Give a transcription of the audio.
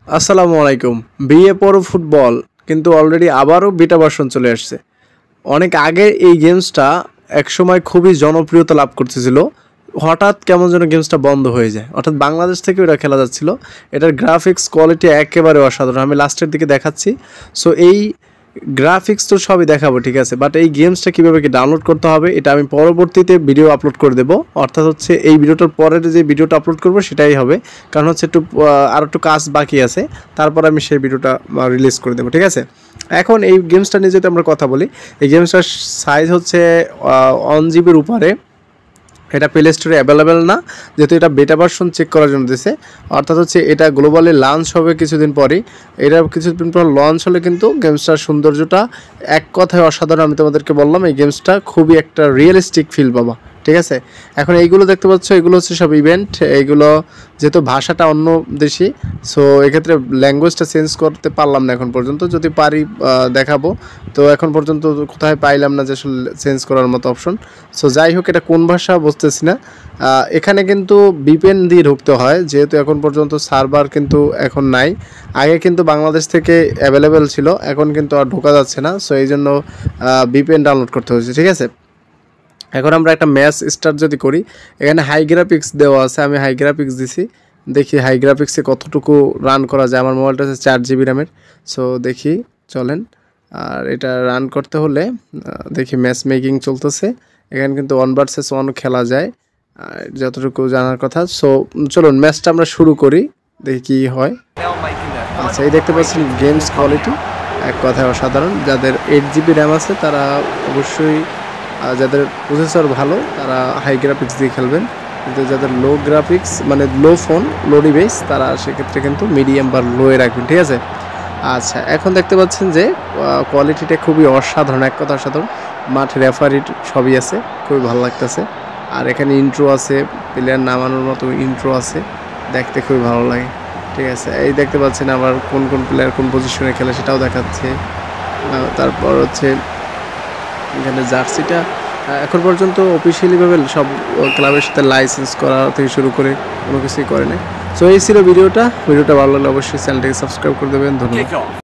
আসসালামু আলাইকুম। BA pro football কিন্তু অলরেডি আবারও বিটা ভার্সন চলে আসছে। অনেক আগে এই গেমসটা একসময় খুবই জনপ্রিয়তা লাভ করতেছিল। হঠাৎ কেমন যেন গেমসটা বন্ধ হয়ে যায়, অর্থাৎ বাংলাদেশ থেকে এটা খেলা যাচ্ছিল। এটার গ্রাফিক্স কোয়ালিটি একেবারে অসাধারণ, আমি লাস্টের দিকে দেখাচ্ছি। সো এই গ্রাফিক্স তো সবই দেখাবো, ঠিক আছে, বাট এই গেমসটা কীভাবে কি ডাউনলোড করতে হবে এটা আমি পরবর্তীতে ভিডিও আপলোড করে দেবো। অর্থাৎ হচ্ছে এই ভিডিওটার পরে যে ভিডিওটা আপলোড করবো সেটাই হবে, কারণ হচ্ছে আর একটু কাজ বাকি আছে, তারপর আমি সেই ভিডিওটা রিলিজ করে দেবো, ঠিক আছে। এখন এই গেমসটা নিয়ে যদি আমরা কথা বলি, এই গেমসটার সাইজ হচ্ছে 1 জিবির উপরে। এটা প্লে স্টোরে অ্যাভেলেবেল না, যেহেতু এটা বেটা ভার্সন চেক করার জন্য দিয়েছে। অর্থাৎ হচ্ছে এটা গ্লোবালি লঞ্চ হবে কিছুদিন পরেই। এটা কিছুদিন পর লঞ্চ হলে কিন্তু গেমসটার সৌন্দর্যটা এক কথায় অসাধারণ। আমি তোমাদেরকে বললাম এই গেমসটা খুবই একটা রিয়েলিস্টিক ফিল পাবা, ঠিক আছে। এখন এইগুলো দেখতে পাচ্ছ, এগুলো হচ্ছে সব ইভেন্ট। এইগুলো যেহেতু ভাষাটা অন্য দেশি, সো এক্ষেত্রে ল্যাঙ্গুয়েজটা চেঞ্জ করতে পারলাম না এখন পর্যন্ত। যদি পারি দেখাবো, তো এখন পর্যন্ত কোথায় পাইলাম না যে আসলে চেঞ্জ করার মতো অপশন। সো যাই হোক, এটা কোন ভাষা বুঝতেছি না। এখানে কিন্তু ভিপিএন দিয়ে ঢুকতে হয়, যেহেতু এখন পর্যন্ত সার্ভার কিন্তু এখন নাই। আগে কিন্তু বাংলাদেশ থেকে অ্যাভেলেবেল ছিল, এখন কিন্তু আর ঢোকা যাচ্ছে না। সো এই জন্য ভিপিএন ডাউনলোড করতে হয়েছে, ঠিক আছে। এখন আমরা একটা ম্যাচ স্টার্ট যদি করি, এখানে হাই গ্রাফিক্স দেওয়া আছে, আমি হাই গ্রাফিক্স দিছি। দেখি হাই গ্রাফিক্সে কতটুকু রান করা যায়। আমার মোবাইলটা হচ্ছে 4 জিবি র্যামের। সো দেখি, চলেন। আর এটা রান করতে হলে দেখি ম্যাচ মেকিং চলতেছে। এখানে কিন্তু 1 ভার্সেস 1 খেলা যায়, যতটুকু জানার কথা। সো চলুন ম্যাচটা আমরা শুরু করি, দেখি কী হয়। আচ্ছা, এই দেখতে পাচ্ছেন গেমস কোয়ালিটি এক কথায় অসাধারণ। যাদের 8 জিবি র্যাম আছে তারা অবশ্যই, যাদের প্রসেসর ভালো তারা হাই গ্রাফিক্স দিয়ে খেলবেন, কিন্তু যাদের লো গ্রাফিক্স মানে লো ফোন, লো ডিভাইস, তারা সেক্ষেত্রে কিন্তু মিডিয়াম বা লোয়ে রাখবেন, ঠিক আছে। আচ্ছা, এখন দেখতে পাচ্ছেন যে কোয়ালিটিটা খুবই অসাধারণ, এক কথা অসাধারণ। মাঠ রেফারি সবই আছে, খুবই ভালো লাগতেছে। আর এখানে ইন্ট্রো আছে, প্লেয়ার নামানোর মতো ইন্ট্রো আছে, দেখতে খুবই ভালো লাগে, ঠিক আছে। এই দেখতে পাচ্ছেন আবার কোন কোন প্লেয়ার কোন পজিশনে খেলে সেটাও দেখাচ্ছে। তারপর হচ্ছে এখানে জার্সিটা এখন পর্যন্ত অফিসিয়ালিভাবে সব ক্লাবের সাথে লাইসেন্স করা থেকে শুরু করে কোনো কিছুই করে না। সো এই ছিল ভিডিওটা ভালো লাগলে অবশ্যই চ্যানেলটাকে সাবস্ক্রাইব করে দেবেন। ধন্যবাদ।